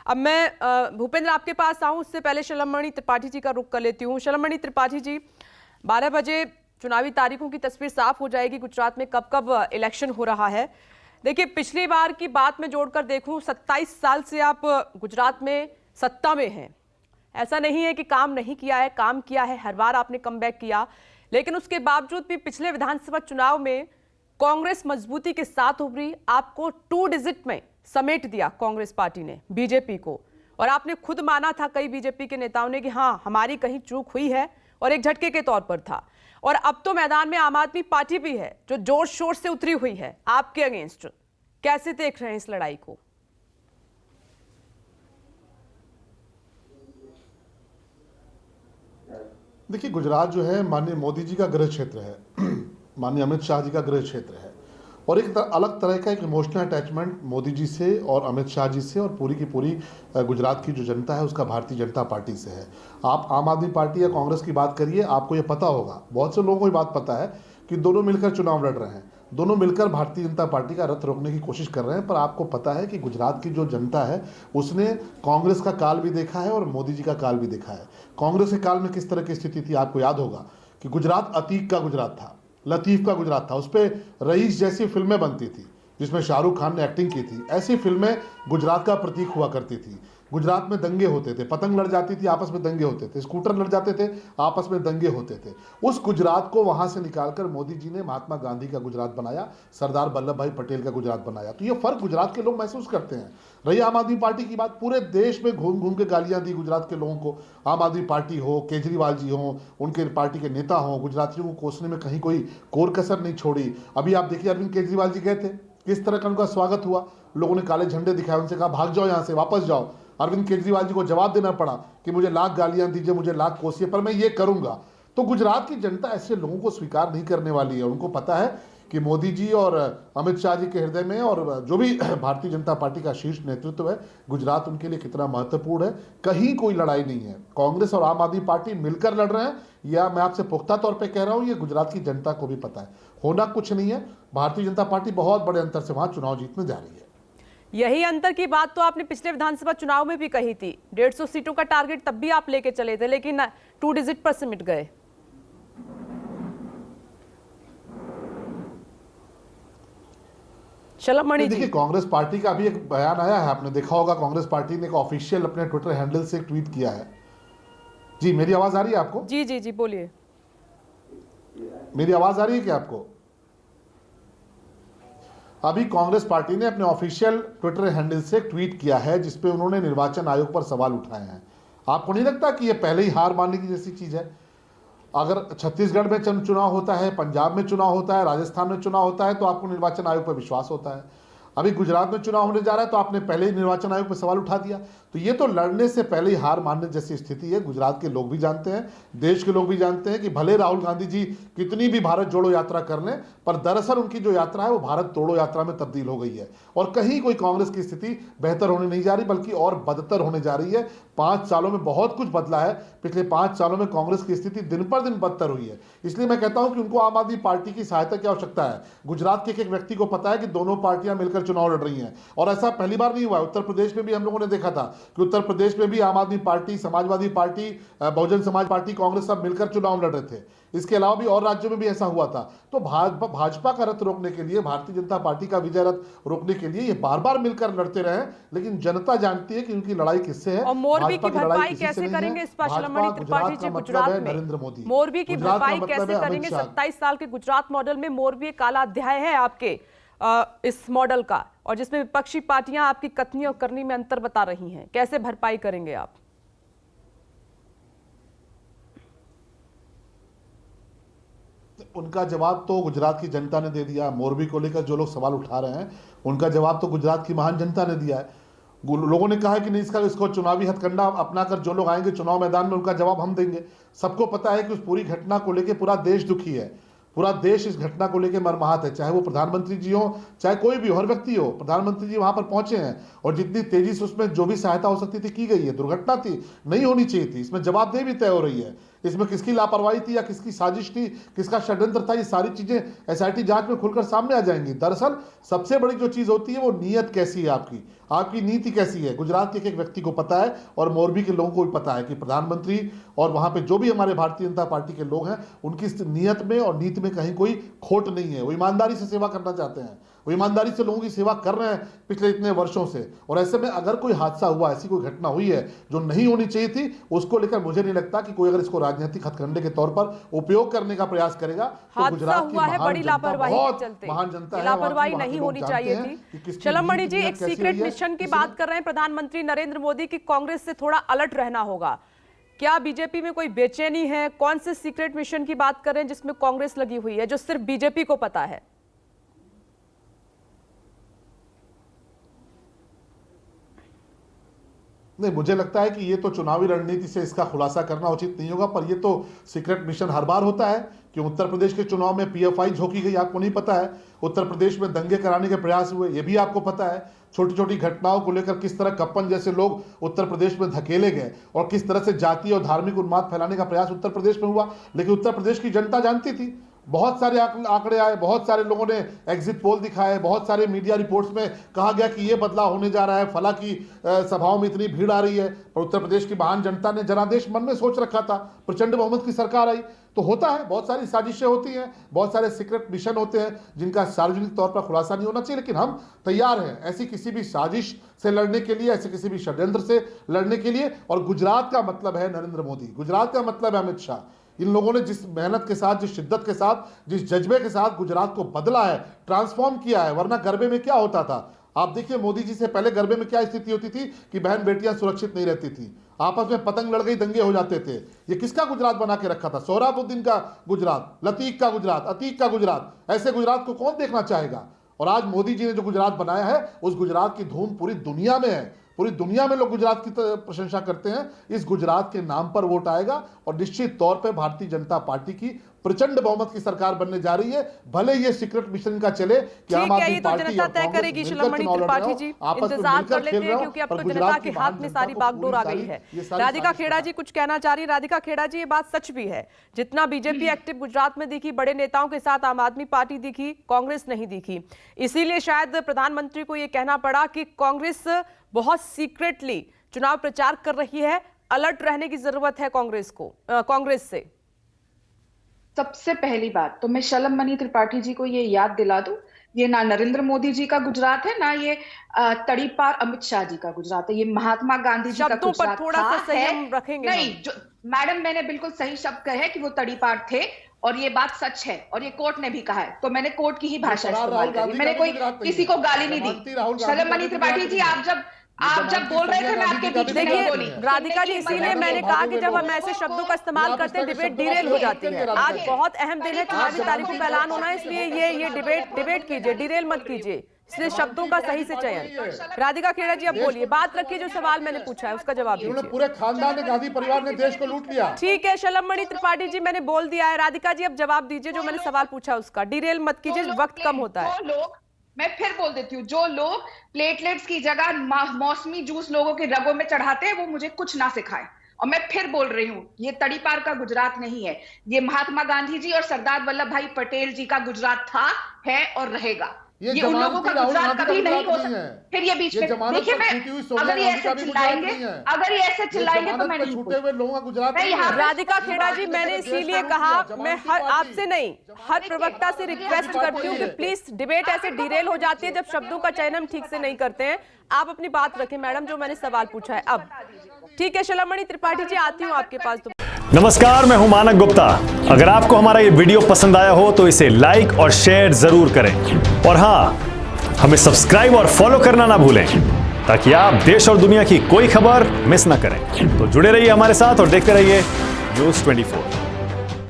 अब मैं भूपेंद्र आपके पास आऊं, उससे पहले शलमणि त्रिपाठी जी का रुख कर लेती हूँ। शलमणि त्रिपाठी जी, 12 बजे चुनावी तारीखों की तस्वीर साफ हो जाएगी गुजरात में कब कब इलेक्शन हो रहा है। देखिए, पिछली बार की बात में जोड़कर देखूं, 27 साल से आप गुजरात में सत्ता में हैं। ऐसा नहीं है कि काम नहीं किया है, काम किया है, हर बार आपने कमबैक किया, लेकिन उसके बावजूद भी पिछले विधानसभा चुनाव में कांग्रेस मजबूती के साथ उभरी, आपको 2 डिजिट में समेट दिया कांग्रेस पार्टी ने बीजेपी को, और आपने खुद माना था, कई बीजेपी के नेताओं ने, कि हाँ हमारी कहीं चूक हुई है, और एक झटके के तौर पर था। और अब तो मैदान में आम आदमी पार्टी भी है जो जोर शोर से उतरी हुई है आपके अगेंस्ट। कैसे देख रहे हैं इस लड़ाई को? देखिए, गुजरात जो है माननीय मोदी जी का गृह क्षेत्र है, माननीय अमित शाह जी का गृह क्षेत्र है, और एक अलग तरह का एक इमोशनल अटैचमेंट मोदी जी से और अमित शाह जी से और पूरी की पूरी गुजरात की जो जनता है उसका भारतीय जनता पार्टी से है। आप आम आदमी पार्टी या कांग्रेस की बात करिए, आपको ये पता होगा, बहुत से लोगों को ये बात पता है कि दोनों मिलकर चुनाव लड़ रहे हैं, दोनों मिलकर भारतीय जनता पार्टी का रथ रोकने की कोशिश कर रहे हैं। पर आपको पता है कि गुजरात की जो जनता है उसने कांग्रेस का काल भी देखा है और मोदी जी का काल भी देखा है। कांग्रेस के काल में किस तरह की स्थिति थी आपको याद होगा कि गुजरात अतीक का गुजरात था, लतीफ़ का गुजरात था, उस पर रईस जैसी फिल्में बनती थी जिसमें शाहरुख खान ने एक्टिंग की थी। ऐसी फिल्में गुजरात का प्रतीक हुआ करती थी। गुजरात में दंगे होते थे, पतंग लड़ जाती थी, आपस में दंगे होते थे, स्कूटर लड़ जाते थे, आपस में दंगे होते थे। उस गुजरात को वहां से निकालकर मोदी जी ने महात्मा गांधी का गुजरात बनाया, सरदार वल्लभ भाई पटेल का गुजरात बनाया। तो ये फर्क गुजरात के लोग महसूस करते हैं। रही आम आदमी पार्टी की बात, पूरे देश में घूम घूम के गालियां दी गुजरात के लोगों को। आम आदमी पार्टी हो, केजरीवाल जी हो, उनके पार्टी के नेता हो, गुजरातियों को कोसने में कहीं कोई कोर कसर नहीं छोड़ी। अभी आप देखिए, अरविंद केजरीवाल जी गए थे, किस तरह का उनका स्वागत हुआ, लोगों ने काले झंडे दिखाए, उनसे कहा भाग जाओ यहाँ से, वापस जाओ। अरविंद केजरीवाल जी को जवाब देना पड़ा कि मुझे लाख गालियां दीजिए, मुझे लाख कोसिए, पर मैं ये करूंगा। तो गुजरात की जनता ऐसे लोगों को स्वीकार नहीं करने वाली है। उनको पता है कि मोदी जी और अमित शाह जी के हृदय में और जो भी भारतीय जनता पार्टी का शीर्ष नेतृत्व है, गुजरात उनके लिए कितना महत्वपूर्ण है। कहीं कोई लड़ाई नहीं है, कांग्रेस और आम आदमी पार्टी मिलकर लड़ रहे हैं, या मैं आपसे पुख्ता तौर पे कह रहा हूं, ये गुजरात की जनता को भी पता है। होना कुछ नहीं है, भारतीय जनता पार्टी बहुत बड़े अंतर से वहां चुनाव जीतने जा रही है। यही अंतर की बात तो आपने पिछले विधानसभा चुनाव में भी कही थी। 150 सीटों का टारगेट तब भी आप लेके चले थे, लेकिन 2 डिजिट पर सिमट गए। शलमणि जी, देखिए, कांग्रेस पार्टी का भी एक बयान आया है, आपने देखा होगा, कांग्रेस पार्टी ने एक ऑफिशियल अपने ट्विटर हैंडल से एक ट्वीट किया है। जी, मेरी आवाज आ रही है आपको? जी जी जी, बोलिए। मेरी आवाज आ रही है क्या आपको? अभी कांग्रेस पार्टी ने अपने ऑफिशियल ट्विटर हैंडल से एक ट्वीट किया है जिसपे उन्होंने निर्वाचन आयोग पर सवाल उठाए हैं। आपको नहीं लगता कि यह पहले ही हार मानने की जैसी चीज है? अगर छत्तीसगढ़ में चुनाव होता है, पंजाब में चुनाव होता है, राजस्थान में चुनाव होता है, तो आपको निर्वाचन आयोग पर विश्वास होता है। अभी गुजरात में चुनाव होने जा रहा है तो आपने पहले ही निर्वाचन आयोग पर सवाल उठा दिया। तो ये तो लड़ने से पहले ही हार मानने जैसी स्थिति है। गुजरात के लोग भी जानते हैं, देश के लोग भी जानते हैं कि भले राहुल गांधी जी कितनी भी भारत जोड़ो यात्रा कर लें, पर दरअसल उनकी जो यात्रा है वो भारत तोड़ो यात्रा में तब्दील हो गई है, और कहीं कोई कांग्रेस की स्थिति बेहतर होने नहीं जा रही, बल्कि और बदतर होने जा रही है। 5 सालों में बहुत कुछ बदला है। पिछले 5 सालों में कांग्रेस की स्थिति दिन पर दिन बदतर हुई है। इसलिए मैं कहता हूं कि उनको आम आदमी पार्टी की सहायता की आवश्यकता है। गुजरात के एक व्यक्ति को पता है कि दोनों पार्टियां मिलकर चुनाव लड़ रही हैं, और ऐसा पहली बार नहीं हुआ। उत्तर प्रदेश में भी हम लोगों ने देखा था कि उत्तर प्रदेश में भी आम आदमी party, Samajwadi party, Bahujan Samaj party, Congress सब मिलकर चुनाव लड़ रहे थे। इसके अलावा भी और राज्यों में भी ऐसा हुआ था। तो भाजपा का रथ रोकने के लिए, भारतीय जनता पार्टी का विजय रथ रोकने के लिए ये बार बार मिलकर लड़ते रहे, लेकिन जनता जानती है कि उनकी लड़ाई किससे है। और मोरबी की भरपाई कैसे करेंगे इस पर शलमणि त्रिपाठी जी? गुजरात में नरेंद्र मोदी, मोरबी की भरपाई कैसे करेंगे? 27 साल के गुजरात मॉडल में मोरबी एक काला अध्याय है आपके इस मॉडल का, और जिसमें विपक्षी पार्टियां आपकी कथनी और करनी में अंतर बता रही हैं। कैसे भरपाई करेंगे आप? उनका जवाब तो गुजरात की जनता ने दे दिया। मोरबी को लेकर जो लोग सवाल उठा रहे हैं, उनका जवाब तो गुजरात की महान जनता ने दिया है। लोगों ने कहा है कि नहीं, इसको चुनावी हथकंडा अपनाकर जो लोग आएंगे चुनाव मैदान में, उनका जवाब हम देंगे। सबको पता है कि उस पूरी घटना को लेकर पूरा देश दुखी है, पूरा देश इस घटना को लेकर मर्माहत है। चाहे वो प्रधानमंत्री जी हो, चाहे कोई भी हर व्यक्ति हो, प्रधानमंत्री जी वहां पर पहुंचे हैं, और जितनी तेजी से उसमें जो भी सहायता हो सकती थी की गई है। दुर्घटना थी, नहीं होनी चाहिए थी, इसमें जवाबदेही भी तय हो रही है। इसमें किसकी लापरवाही थी या किसकी साजिश थी, किसका षड्यंत्र था, ये सारी चीजें एसआईटी जांच में खुलकर सामने आ जाएंगी। दरअसल सबसे बड़ी जो चीज होती है वो नीयत कैसी है, आपकी नीति कैसी है। गुजरात के एक व्यक्ति को पता है और मोरबी के लोगों को भी पता है कि प्रधानमंत्री और वहां पे जो भी हमारे भारतीय जनता पार्टी के लोग हैं उनकी नीयत में और नीति में कहीं कोई खोट नहीं है। वो ईमानदारी से सेवा करना चाहते हैं, वो ईमानदारी से लोगों की सेवा कर रहे हैं पिछले इतने वर्षों से। और ऐसे में अगर कोई हादसा हुआ, ऐसी कोई घटना हुई है जो नहीं होनी चाहिए थी, उसको लेकर मुझे नहीं लगता कि कोई अगर इसको राजनीतिक हथकंडे के तौर पर उपयोग करने का प्रयास करेगा तो गुजरात की बड़ी लापरवाही के चलते महान जनता है, लापरवाही नहीं होनी चाहिए थी। शलमणि जी, एक सीक्रेट मिशन की बात कर रहे हैं प्रधानमंत्री नरेंद्र मोदी की कांग्रेस से थोड़ा अलर्ट रहना होगा। क्या बीजेपी में कोई बेचैनी है? कौन से सीक्रेट मिशन की बात कर रहे हैं जिसमें कांग्रेस लगी हुई है, जो सिर्फ बीजेपी को पता है? नहीं, मुझे लगता है कि ये तो चुनावी रणनीति से इसका खुलासा करना उचित नहीं होगा, पर ये तो सीक्रेट मिशन हर बार होता है कि उत्तर प्रदेश के चुनाव में पीएफआई झोंकी गई, आपको नहीं पता है। उत्तर प्रदेश में दंगे कराने के प्रयास हुए, ये भी आपको पता है। छोटी छोटी घटनाओं को लेकर किस तरह कप्पन जैसे लोग उत्तर प्रदेश में धकेले गए और किस तरह से जातीय और धार्मिक उन्माद फैलाने का प्रयास उत्तर प्रदेश में हुआ। लेकिन उत्तर प्रदेश की जनता जानती थी, बहुत सारे आंकड़े आए, बहुत सारे लोगों ने एग्जिट पोल दिखाए, बहुत सारे मीडिया रिपोर्ट्स में कहा गया कि ये बदलाव होने जा रहा है, फला की सभाओं में इतनी भीड़ आ रही है। पर उत्तर प्रदेश की महान जनता ने जनादेश मन में सोच रखा था, प्रचंड बहुमत की सरकार आई। तो होता है, बहुत सारी साजिशें होती हैं, बहुत सारे सीक्रेट मिशन होते हैं जिनका सार्वजनिक तौर पर खुलासा नहीं होना चाहिए। लेकिन हम तैयार हैं ऐसी किसी भी साजिश से लड़ने के लिए, ऐसे किसी भी षड्यंत्र से लड़ने के लिए। और गुजरात का मतलब है नरेंद्र मोदी, गुजरात का मतलब है अमित शाह। इन लोगों ने जिस मेहनत के साथ, जिस शिद्दत के साथ, जिस जज्बे के साथ गुजरात को बदला है, ट्रांसफॉर्म किया है। वरना गरबे में क्या होता था, आप देखिए, मोदी जी से पहले गरबे में क्या स्थिति होती थी कि बहन बेटियां सुरक्षित नहीं रहती थी, आपस में पतंग लड़ गई, दंगे हो जाते थे। ये किसका गुजरात बना के रखा था? सोहराबुद्दीन का गुजरात, लतीफ का गुजरात, अतीक का गुजरात। ऐसे गुजरात को कौन देखना चाहेगा? और आज मोदी जी ने जो गुजरात बनाया है, उस गुजरात की धूम पूरी दुनिया में है, पूरी दुनिया में लोग गुजरात की प्रशंसा करते हैं। इस गुजरात के नाम पर वोट आएगा और निश्चित तौर पर भारतीय जनता पार्टी की प्रचंड बहुमत की सरकार बनने जा रही है। भले ये सीक्रेट मिशन का चले कि आम आदमी पार्टी जनता तय करेगी। शलमणि त्रिपाठी जी, इंतजार कर लेते हैं क्योंकि अब तो जनता के हाथ में सारी बागडोर आ गई है। राधिका खेड़ा जी कुछ कहना चाह रही है। राधिका खेड़ा जी, ये बात सच भी है, जितना बीजेपी एक्टिव गुजरात में दिखी, बड़े नेताओं के साथ आम आदमी पार्टी दिखी, कांग्रेस नहीं दिखी। इसीलिए शायद प्रधानमंत्री को यह कहना पड़ा कि कांग्रेस बहुत सीक्रेटली चुनाव प्रचार कर रही है, अलर्ट रहने की जरूरत है कांग्रेस से। सबसे पहली बात तो मैं शलमणि त्रिपाठी जी को ये याद दिला दूं, ये ना नरेंद्र मोदी जी का गुजरात है, ना ये तड़ीपार अमित शाह जी का गुजरात है, ये महात्मा गांधी जी का गुजरात थोड़ा सा संयम रखेंगे नहीं। जो मैडम, मैंने बिल्कुल सही शब्द कहे कि वो तड़ीपार थे और ये बात सच है और ये कोर्ट ने भी कहा है, तो मैंने कोर्ट की ही भाषा इस्तेमाल करी, मैंने कोई किसी को गाली नहीं दी। शलमणि त्रिपाठी जी, आप जब बोल रहे थे मैं आपके बीच में नहीं बोली। राधिका जी, इसीलिए मैंने कहा कि जब हम ऐसे शब्दों का इस्तेमाल करते हैं डिबेट डिरेल हो जाती है। आज बहुत अहम दिन है, 24 तारीख को ऐलान होना है, इसलिए ये डिबेट कीजिए, डिरेल मत कीजिए, इसलिए शब्दों का सही से चयन। राधिका खेड़ा जी, अब बोलिए, बात रखिए, जो सवाल मैंने पूछा है उसका जवाब दीजिए। पूरे खानदान ने, गांधी परिवार ने देश को लूट लिया। ठीक है शलमणि त्रिपाठी जी, मैंने बोल दिया है। राधिका जी, अब जवाब दीजिए जो मैंने सवाल पूछा उसका, डिरेल मत कीजिए, वक्त कम होता है। मैं फिर बोल देती हूँ, जो लोग प्लेटलेट्स की जगह मौसमी जूस लोगों के रगों में चढ़ाते हैं, वो मुझे कुछ ना सिखाए। और मैं फिर बोल रही हूँ, ये तड़ीपार का गुजरात नहीं है, ये महात्मा गांधी जी और सरदार वल्लभ भाई पटेल जी का गुजरात था, है और रहेगा। ये उन लोगों का गुजरात कभी नहीं हो सकता। फिर ये बीच में देखिए, मैं अगर ये ऐसे चिल्लाएंगे तो मैं नहीं छूटे हुए लोगों का गुजरात। राधिका खेड़ा जी, मैंने इसीलिए कहा, मैं आपसे नहीं, हर प्रवक्ता से रिक्वेस्ट करती हूँ कि प्लीज डिबेट ऐसे डिरेल हो जाती है जब शब्दों का चयन हम ठीक से नहीं करते हैं। आप अपनी बात रखें मैडम, जो मैंने सवाल पूछा है। अब ठीक है शलमणि त्रिपाठी जी, आती हूँ आपके पास। नमस्कार, मैं हूं मानक गुप्ता। अगर आपको हमारा ये वीडियो पसंद आया हो तो इसे लाइक और शेयर जरूर करें, और हां, हमें सब्सक्राइब और फॉलो करना ना भूलें ताकि आप देश और दुनिया की कोई खबर मिस ना करें। तो जुड़े रहिए हमारे साथ और देखते रहिए न्यूज़ 24।